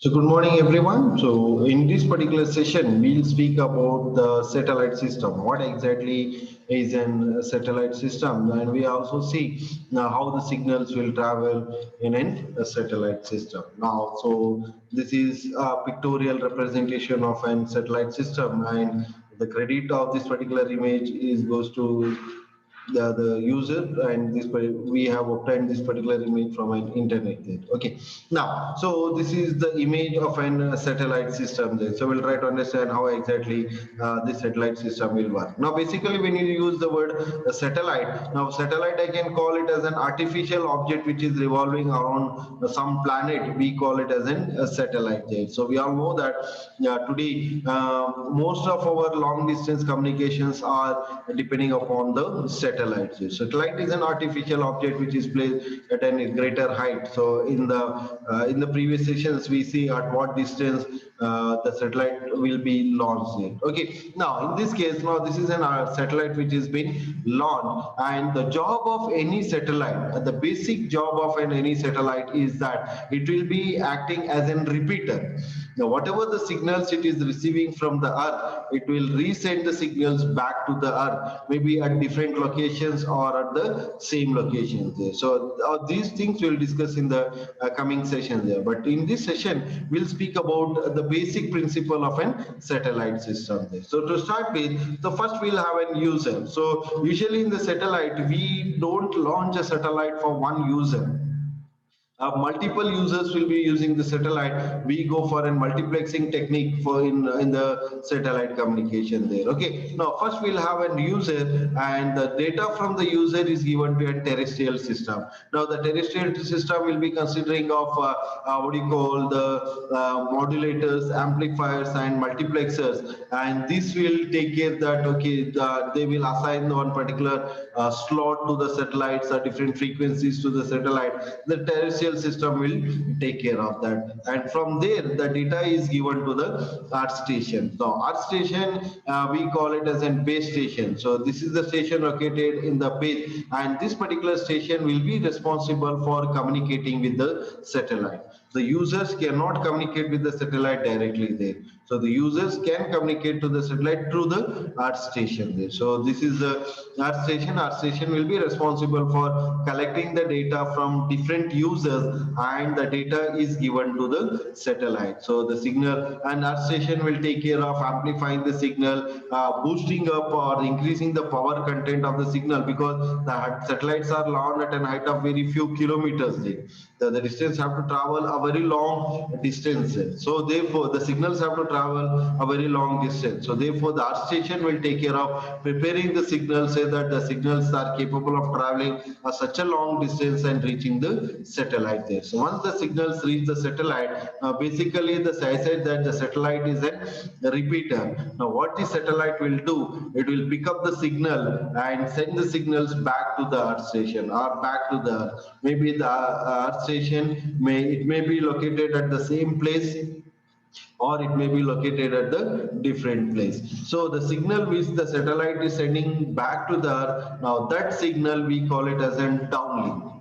So good morning, everyone. So in this particular session, we'll speak about the satellite system. What exactly is a satellite system? And we also see now how the signals will travel in a satellite system. Now, so this is a pictorial representation of a satellite system, and the credit of this particular image is goes to the user, and we have obtained this particular image from an internet there. Okay, now so this is the image of an satellite system there. So we'll try to understand how exactly this satellite system will work. Now basically when you use the word satellite, now satellite I can call it as an artificial object which is revolving around some planet. We call it as a satellite there. So we all know that today most of our long distance communications are depending upon the satellite. Satellite is an artificial object which is placed at a greater height. So in the previous sessions, we see at what distance the satellite will be launched in. Okay, now in this case, now this is an satellite which has been launched, and the job of any satellite, the basic job of any satellite is that it will be acting as a repeater. Now, whatever the signals it is receiving from the Earth, it will resend the signals back to the Earth, maybe at different locations or at the same locations there. So these things we'll discuss in the coming session there. But in this session, we'll speak about the basic principle of a satellite system there. So to start with, the first we'll have an user. So usually in the satellite, we don't launch a satellite for one user. Multiple users will be using the satellite. We go for a multiplexing technique for in the satellite communication there. Okay, now first we'll have a user, and the data from the user is given to a terrestrial system. Now the terrestrial system will be considering of what do you call the modulators, amplifiers and multiplexers, and this will take care that okay they will assign one particular slot to the satellites or different frequencies to the satellite. The terrestrial system will take care of that, and from there the data is given to the earth station. So earth station, we call it as a base station. So this is the station located in the base, and this particular station will be responsible for communicating with the satellite. The users cannot communicate with the satellite directly there. So the users can communicate to the satellite through the earth station there. So this is the earth station. Earth station will be responsible for collecting the data from different users, and the data is given to the satellite. So the signal, and earth station will take care of amplifying the signal, boosting up or increasing the power content of the signal, because the satellites are launched at a height of very few kilometers there. The distance have to travel a very long distance. So therefore the signals have to travel a very long distance. So therefore the earth station will take care of preparing the signals so that the signals are capable of traveling such a long distance and reaching the satellite there. So once the signals reach the satellite, basically I said that the satellite is a repeater. Now what the satellite will do, it will pick up the signal and send the signals back to the earth station or back to the earth. Maybe the earth station may be located at the same place, or it may be located at the different place. So the signal which the satellite is sending back to the earth, now that signal we call it as a downlink.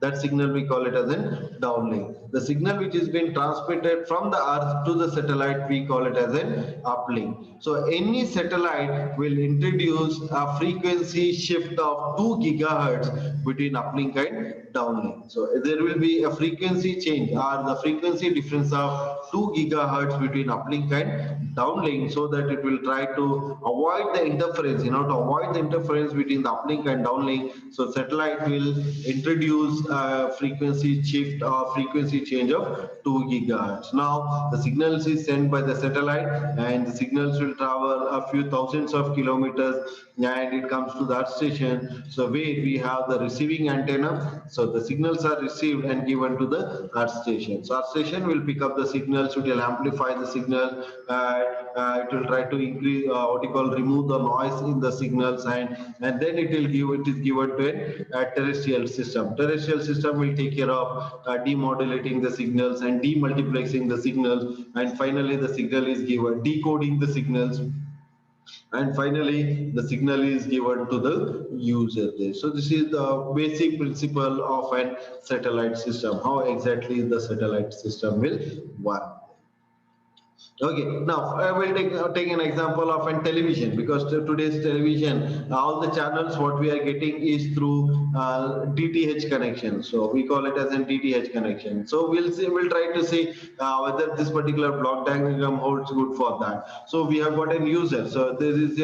That signal we call it as a downlink. The signal which is being transmitted from the earth to the satellite, we call it as an uplink. So any satellite will introduce a frequency shift of 2 gigahertz between uplink and downlink. So there will be a frequency change, or the frequency difference of 2 gigahertz between uplink and downlink, so that it will try to avoid the interference, to avoid the interference between the uplink and downlink. So satellite will introduce a frequency shift or frequency change of 2 gigahertz. Now the signals is sent by the satellite, and the signals will travel a few thousands of kilometers, and it comes to the earth station. So where we have the receiving antenna, so the signals are received and given to the earth station. So earth station will pick up the signals, it will amplify the signal, it will try to increase what you call remove the noise in the signals, and then it is given to a terrestrial system. Terrestrial system will take care of demodulating the signals and demultiplexing the signals, and finally the signal is given, decoding the signals, and finally the signal is given to the user there. So this is the basic principle of an satellite system, how exactly the satellite system will work. Okay, now I will take an example of an television, because today's television, all the channels what we are getting is through DTH connection. So we call it as an DTH connection. So we'll try to see whether this particular block diagram holds good for that. So we have got a user. So this is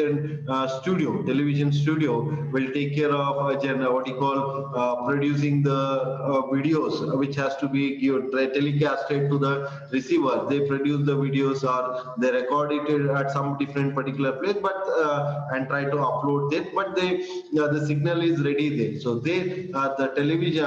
a studio, television studio will take care of what you call producing the videos which has to be telecasted to the receiver. They produce the videos or they record it at some different particular place, but and try to upload it. But the signal is ready there. So the television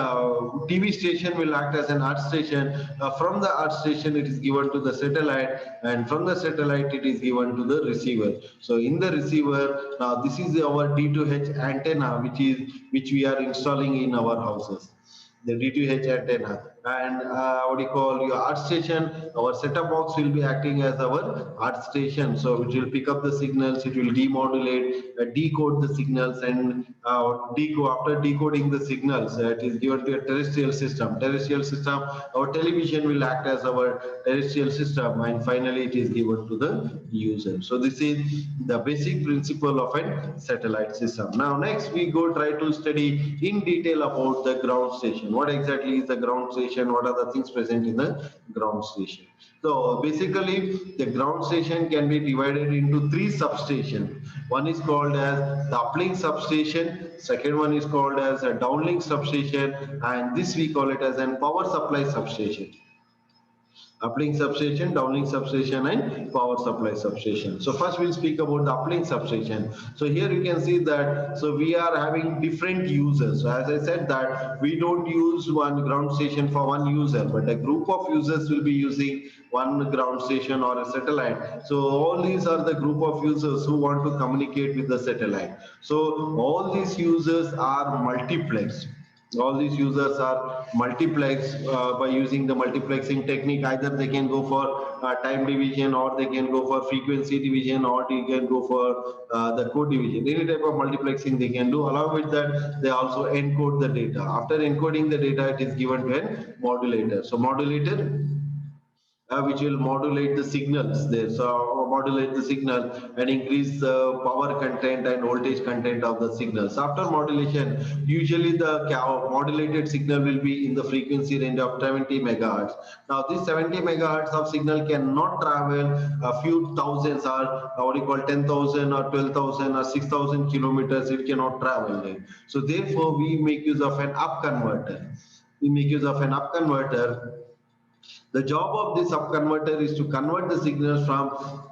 TV station will act as an earth station. From the earth station, it is given to the satellite, and from the satellite, it is given to the receiver. So in the receiver, now this is our D2H antenna, which we are installing in our houses, the D2H antenna. And what do you call your earth station? Our set-top box will be acting as our earth station. So it will pick up the signals, it will demodulate, decode the signals, and after decoding the signals, it is given to a terrestrial system. Terrestrial system, our television will act as our terrestrial system, and finally it is given to the user. So this is the basic principle of a satellite system. Now next we go try to study in detail about the ground station. What exactly is the ground station? What are the things present in the ground station? So basically the ground station can be divided into three substations. One is called as the uplink substation, second one is called as a downlink substation, and this we call it as a power supply substation. Uplink substation, downlink substation, and power supply substation. So first we'll speak about the uplink substation. So here you can see that, so we are having different users. So as I said that we don't use one ground station for one user, but a group of users will be using one ground station or a satellite. So all these are the group of users who want to communicate with the satellite. So all these users are multiplexed. All these users are multiplexed by using the multiplexing technique. Either they can go for time division, or they can go for frequency division, or they can go for the code division. Any type of multiplexing they can do. Along with that, they also encode the data. After encoding the data, it is given to a modulator. So modulator which will modulate the signals there. So modulate the signal and increase the power content and voltage content of the signals. After modulation, usually the modulated signal will be in the frequency range of 70 megahertz. Now this 70 megahertz of signal cannot travel a few thousands, or what you call 10,000 or 12,000 or 6,000 kilometers. It cannot travel there. So therefore we make use of an up converter. We make use of an up converter. The job of this up converter is to convert the signals from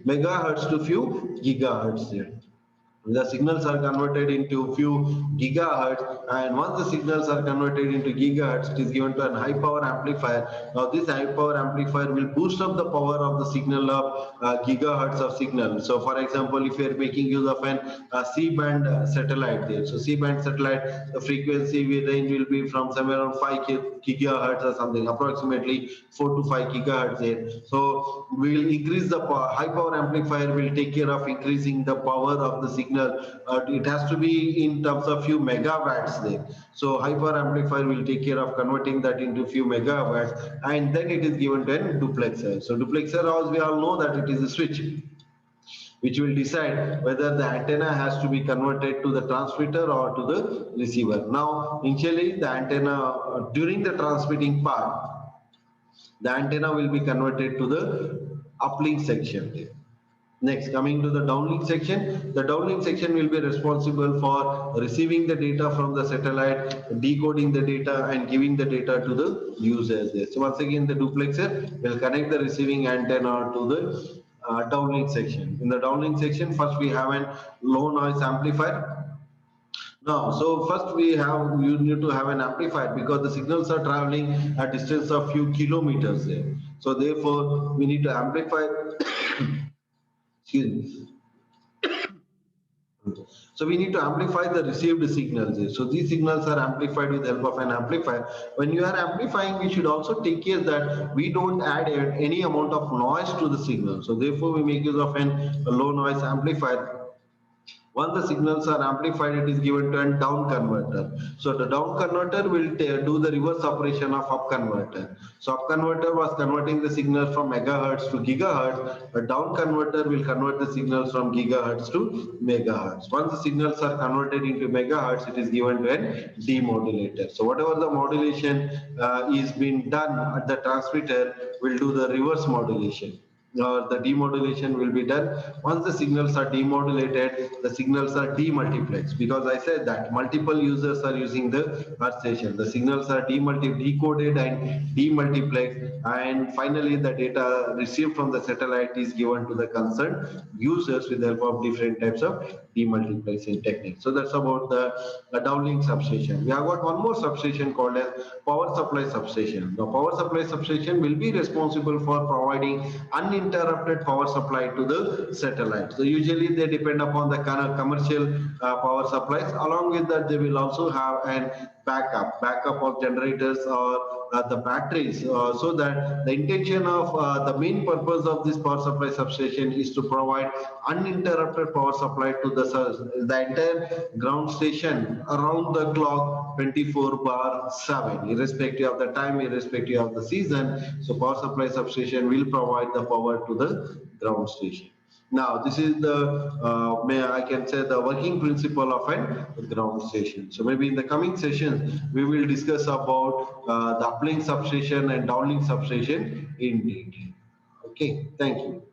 megahertz to few gigahertz here. The signals are converted into few gigahertz, and once the signals are converted into gigahertz, it is given to an high power amplifier. Now this high power amplifier will boost up the power of the signal of gigahertz of signal. So for example, if you are making use of an C-band satellite there, so C-band satellite, the frequency range will be from somewhere around 5 gigahertz or something, approximately 4 to 5 gigahertz there. So we will increase the high power amplifier will take care of increasing the power of the signal. It has to be in terms of few megawatts there. So high power amplifier will take care of converting that into few megawatts, and then it is given to a duplexer. So duplexer, as we all know, that it is a switch which will decide whether the antenna has to be converted to the transmitter or to the receiver. Now initially the antenna during the transmitting part, the antenna will be converted to the uplink section. Next, coming to the downlink section, the downlink section will be responsible for receiving the data from the satellite, decoding the data, and giving the data to the users there. So once again, the duplexer will connect the receiving antenna to the downlink section. In the downlink section, first we have an low noise amplifier. Now, so first you need to have an amplifier, because the signals are traveling a distance of few kilometers there. So therefore, we need to amplify. Excuse me. So we need to amplify the received signals here. So these signals are amplified with the help of an amplifier. When you are amplifying, we should also take care that we don't add any amount of noise to the signal. So therefore, we make use of a low noise amplifier. Once the signals are amplified, it is given to a down converter. So the down converter will do the reverse operation of up converter. So up converter was converting the signals from megahertz to gigahertz. A down converter will convert the signals from gigahertz to megahertz. Once the signals are converted into megahertz, it is given to a demodulator. So whatever the modulation is being done at the transmitter will do the reverse modulation, or the demodulation will be done. Once the signals are demodulated, the signals are demultiplexed, because I said that multiple users are using the earth station. The signals are decoded and demultiplexed, and finally the data received from the satellite is given to the concerned users with the help of different types of demultiplexing techniques. So that's about the downlink substation. We have got one more substation called as power supply substation. The power supply substation will be responsible for providing uninterrupted power supply to the satellite. So usually they depend upon the kind of commercial power supplies. Along with that, they will also have an backup of generators or the batteries, so that the intention of the main purpose of this power supply substation is to provide uninterrupted power supply to the entire ground station around the clock 24/7, irrespective of the time, irrespective of the season. So power supply substation will provide the power to the ground station. Now, this is the, I can say, the working principle of a ground station. So maybe in the coming sessions, we will discuss about the uplink substation and downlink substation in detail. Okay, thank you.